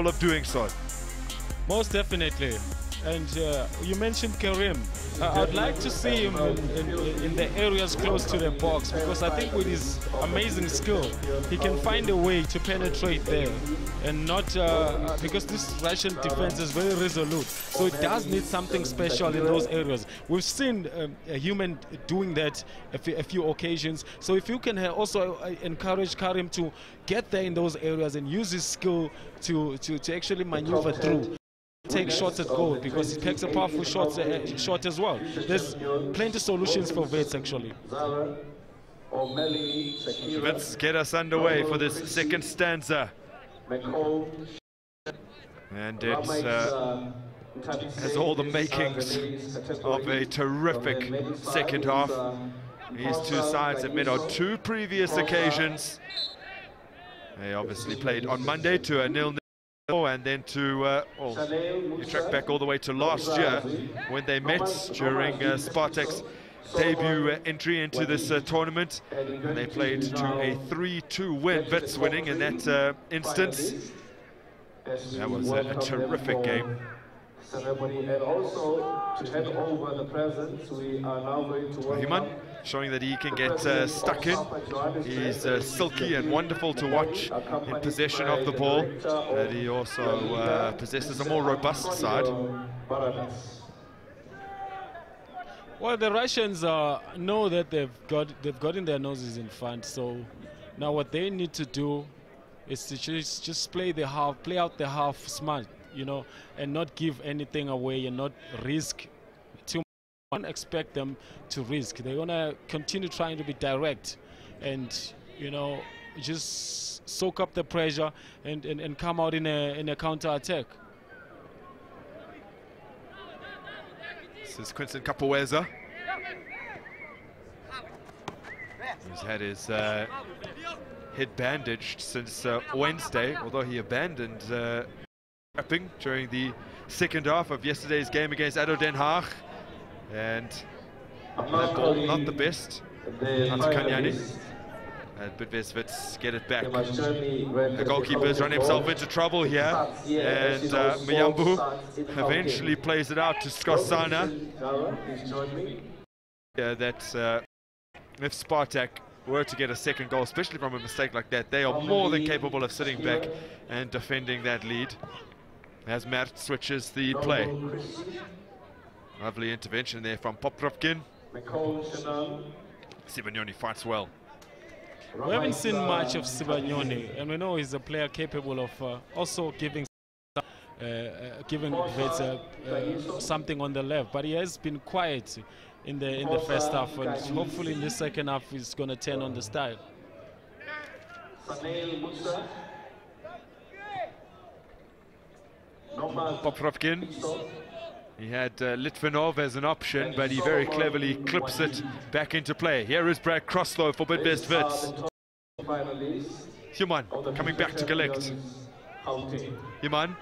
capable of doing so. Most definitely. And you mentioned Karim. I'd like to see him in the areas close to the box, because I think with his amazing skill, he can find a way to penetrate there, and not because this Russian defense is very resolute. So it does need something special in those areas. We've seen a human doing that a few occasions. So if you can also encourage Karim to get there in those areas and use his skill to actually maneuver through. Take shots at goal, because he takes a powerful shot as well. There's plenty of solutions for Wits actually. Let's get us underway for this second stanza. And it has all the makings of a terrific second half. These two sides have met on two previous occasions. They obviously played on Monday to a 0-0. And then to, you track back all the way to last year when they met during Spartak's debut entry into this tournament. And they played to a 3-2 win, Wits winning in that instance. That was a terrific game. And also to hand over the presents, we are now going to Human showing that he can get stuck in. He's silky and wonderful to watch in possession of the ball, but he also possesses a more robust side. Well, the Russians know that they've gotten their noses in front, so now what they need to do is to just play out the half smart, you know, and not give anything away and not risk too much. I don't expect them to risk. They're gonna continue trying to be direct and, you know, just soak up the pressure and come out in a counter attack. This is Quinton Kapoweza. He's had his head bandaged since Wednesday, although he abandoned wrapping during the second half of yesterday's game against ADO Den Haag. And that ball not the best. Kanyani. But Wits get it back. The goalkeeper's run himself into trouble here. And Muyambu eventually plays it out to Skosana. Yeah, that's if Spartak were to get a second goal, especially from a mistake like that, they are more than capable of sitting back and defending that lead. As Mert switches the play. Lovely intervention there from Poprovkin. Sibanyoni fights well. We haven't seen much of Sibanyoni, and we know he's a player capable of also giving Wits something on the left, but he has been quiet in the first half, and hopefully in the second half he's going to turn on the style. Poprovkin. He had Litvinov as an option, but he very cleverly clips it back into play. Here is Brad Crosslow for Bidvest Wits. Human coming back to collect. Human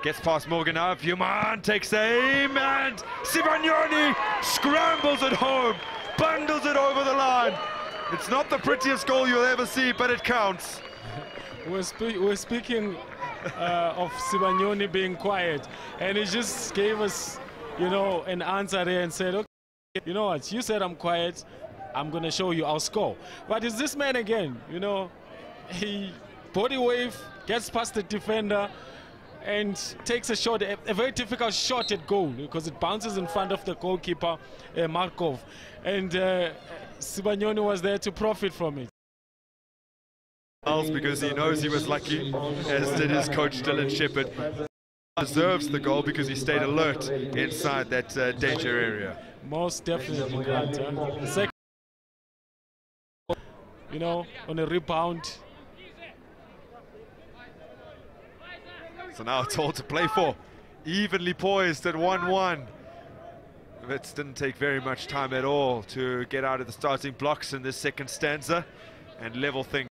gets past Morganov. Human takes aim, and Sibanyoni scrambles it home, bundles it over the line. It's not the prettiest goal you'll ever see, but it counts. We're speaking of Sibanyoni being quiet, and he just gave us, you know, an answer there and said, okay, you know what, you said I'm quiet, I'm gonna show you, I'll score. But it's this man again, you know, he body wave, gets past the defender and takes a shot, a very difficult shot at goal, because it bounces in front of the goalkeeper, Markov, and Sibanyoni was there to profit from it. Because he knows he was lucky, as did his coach Dylan Shepherd. Deserves the goal because he stayed alert inside that danger area. Most definitely, Grant. Second, you know, on a rebound. So now it's all to play for. Evenly poised at 1-1. Wits didn't take very much time at all to get out of the starting blocks in this second stanza and level things.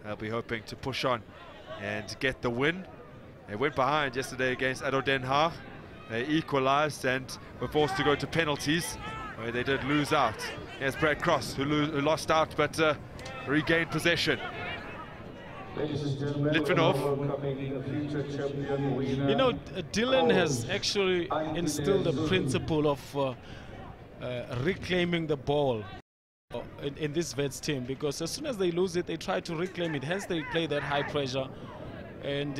They'll be hoping to push on and get the win. They went behind yesterday against ADO Den Haag. They equalized and were forced to go to penalties, where they did lose out. Here's Brad Cross, who lost out but regained possession. Litvinov. You know, Dylan has actually instilled the principle of reclaiming the ball in this Wits team, because as soon as they lose it, they try to reclaim it. Hence, they play that high pressure, and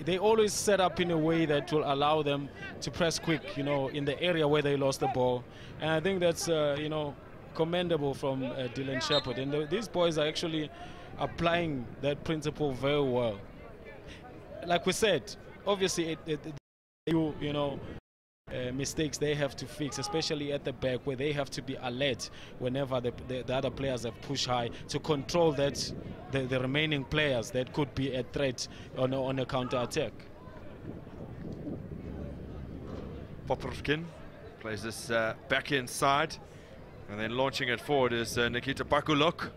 they always set up in a way that will allow them to press quick, you know, in the area where they lost the ball. And I think that's, you know, commendable from Dylan Shepherd. And these boys are actually applying that principle very well. Like we said, obviously, you know, mistakes they have to fix, especially at the back, where they have to be alert whenever the other players have pushed high to control that the remaining players that could be a threat on a counter-attack. Popovkin plays this back inside, and then launching it forward is Nikita Bakulok.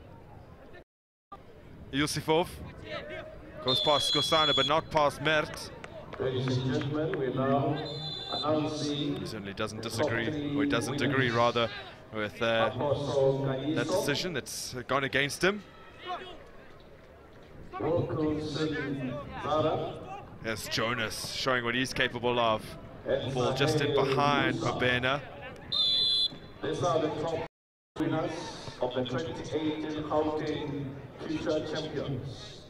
Yusifov goes past Kosana, but not past Mert. Ladies and gentlemen, we now announcing. He certainly doesn't disagree, or he doesn't agree rather, with that decision that's gone against him. There's Jonas showing what he's capable of. Ball just in behind Mabena. These are the top winners of the 2018 Gauteng Future Champions.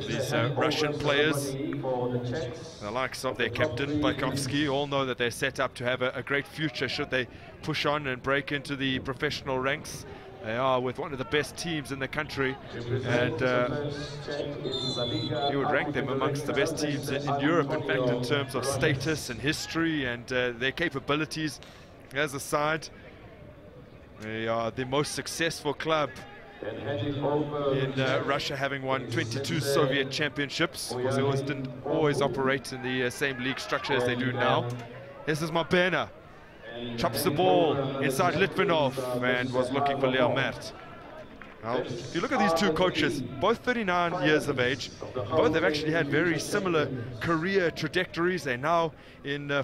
These Russian players, the likes of their captain Baikovsky, all know that they're set up to have a great future should they push on and break into the professional ranks. They are with one of the best teams in the country, and you would rank them amongst the best teams in Europe, in fact, in terms of status and history and their capabilities as a side. They are the most successful club in Russia, having won 22 Soviet championships, because they didn't always operate in the same league structure as they do now. This is Mabena. Chops the ball inside Litvinov and was looking for Leo Mert. Now, if you look at these two coaches, both 39 years of age, both have actually had very similar career trajectories. They're now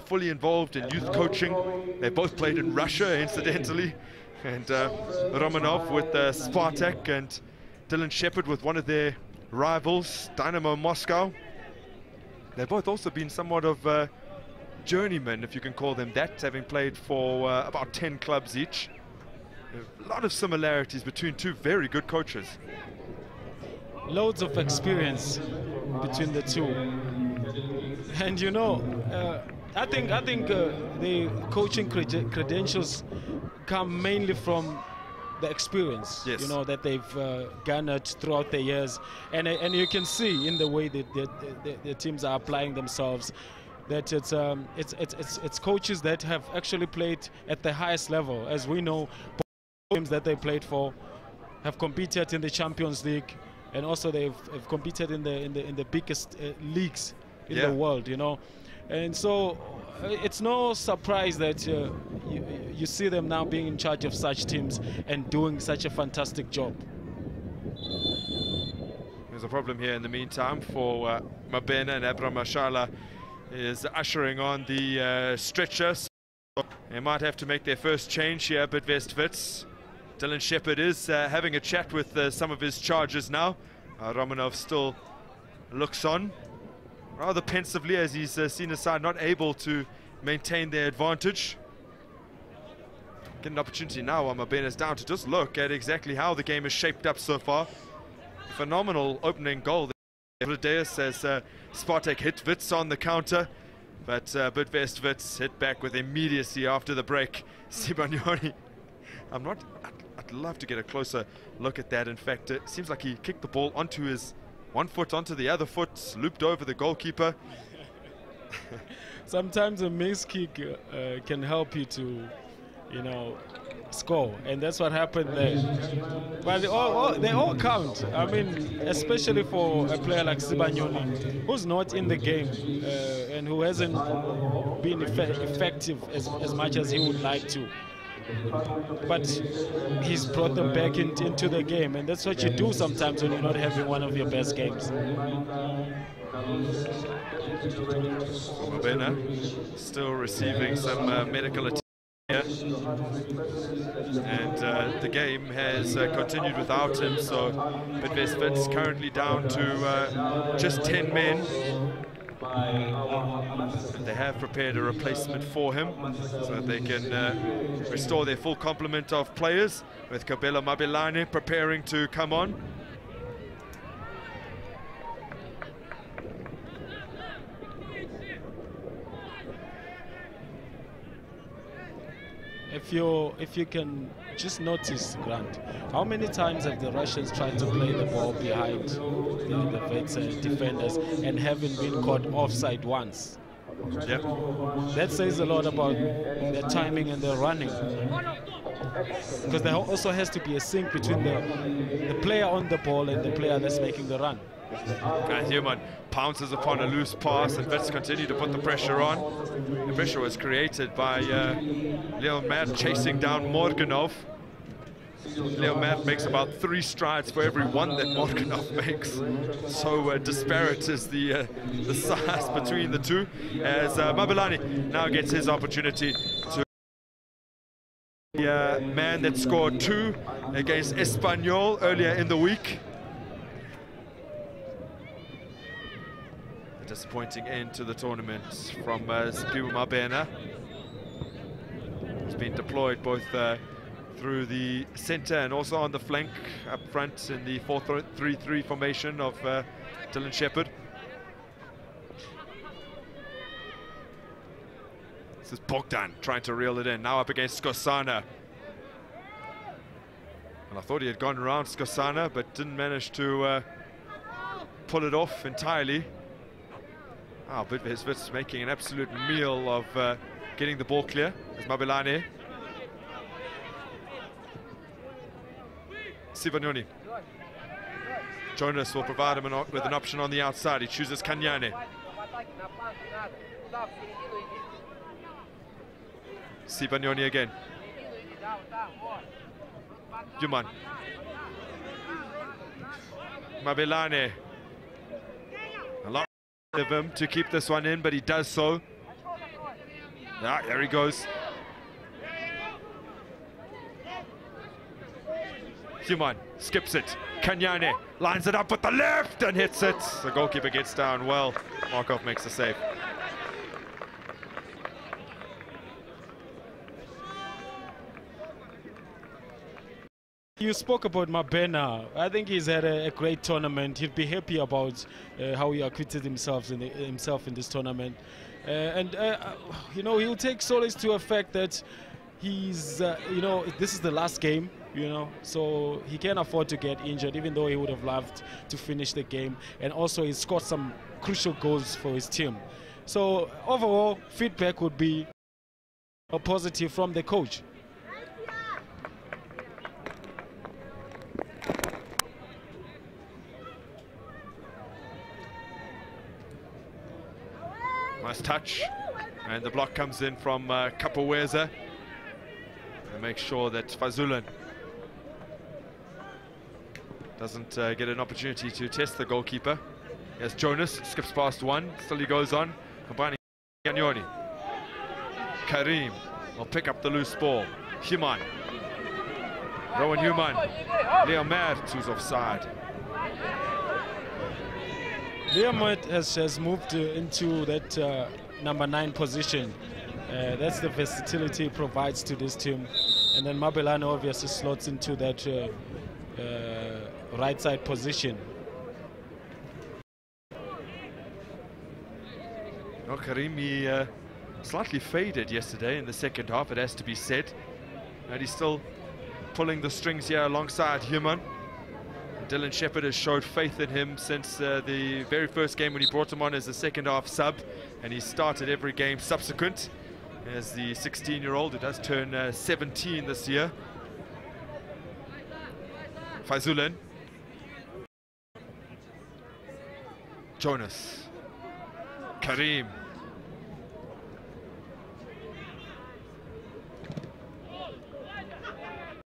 fully involved in youth coaching. They both played in Russia, incidentally. And Romanov with Spartak, and Dylan Shepherd with one of their rivals, Dynamo Moscow. They've both also been somewhat of journeymen, if you can call them that, having played for about 10 clubs each. A lot of similarities between two very good coaches. Loads of experience between the two. And you know, I think the coaching credentials come mainly from the experience, yes, you know, that they've garnered throughout the years, and you can see in the way that the teams are applying themselves that it's coaches that have actually played at the highest level. As we know, teams that they played for have competed in the Champions League, and also they've competed in the biggest leagues in the world, you know. And so it's no surprise that you see them now being in charge of such teams and doing such a fantastic job. There's a problem here in the meantime for Mabena, and Abram Mashala is ushering on the stretcher. So they might have to make their first change here, but Wits. Dylan Shepherd is having a chat with some of his charges now. Romanov still looks on rather pensively as he's seen his side not able to maintain their advantage. Get an opportunity now while Mabena's down to just look at exactly how the game is shaped up so far. A phenomenal opening goal. Vladeus as Spartak hit Wits on the counter, but Wits hit back with immediacy after the break. Sibanyoni, I'd love to get a closer look at that. In fact, it seems like he kicked the ball onto his one foot, onto the other foot, looped over the goalkeeper. Sometimes a missed kick can help you to, you know, score, and that's what happened there. But they all count. I mean, especially for a player like Sibanyoni, who's not in the game and who hasn't been effective as much as he would like to. But he's brought them back into the game, and that's what you do sometimes when you're not having one of your best games. Mabena still receiving some medical attention And the game has continued without him, so Bidvest Wits currently down to just 10 men. And they have prepared a replacement for him so that they can restore their full complement of players, with Kabelo Mabelane preparing to come on. If you can just notice, Grant, how many times have the Russians tried to play the ball behind the Wits defenders and haven't been caught offside once? Yep. That says a lot about their timing and their running, because there also has to be a sync between the player on the ball and the player that's making the run. Human pounces upon a loose pass, and Wits continue to put the pressure on. The pressure was created by Leo Matt chasing down Morganov. Leo Matt makes about 3 strides for every one that Morganov makes. So disparate is the size between the two, as Mabelane now gets his opportunity to the man that scored 2 against Espanyol earlier in the week. A disappointing end to the tournament from Siphiwe Mabena. He's been deployed both through the center and also on the flank up front in the 4-3-3 formation of Dylan Shepherd. This is Bogdan trying to reel it in, now up against Skosana. And I thought he had gone around Skosana, but didn't manage to pull it off entirely. Oh, Bidvest Wits making an absolute meal of getting the ball clear. There's Mabelane. Sivanyoni. Jonas will provide him with an option on the outside. He chooses Kanyane. Sivanyoni again. Juman. Mabelane. A lot of him to keep this one in, but he does so. Ah, there he goes. Human skips it. Kanyane lines it up with the left and hits it. The goalkeeper gets down well. Markov makes the save. You spoke about Mabena. I think he's had a great tournament. He'll be happy about how he acquitted himself in this tournament. You know, he'll take solace to the fact that he's, you know, this is the last game, you know, so he can't afford to get injured, even though he would have loved to finish the game. And also he scored some crucial goals for his team. So overall, feedback would be a positive from the coach. Nice touch, and the block comes in from Kapoweza. And make sure that Fazulan doesn't get an opportunity to test the goalkeeper. As Jonas skips past one, still he goes on, combining Ganyoni. Karim will pick up the loose ball. Human. Rowan Human. Leo Mert, who's offside. Leo Mert has moved into that number 9 position. That's the versatility he provides to this team. And then Mabelane obviously slots into that right side position. Well, Karimi slightly faded yesterday in the second half, it has to be said. And he's still pulling the strings here alongside Human. Dylan Shepherd has showed faith in him since the very first game when he brought him on as a second half sub, and he started every game subsequent as the 16-year-old who does turn 17 this year. Fazulan. Jonas. Karim.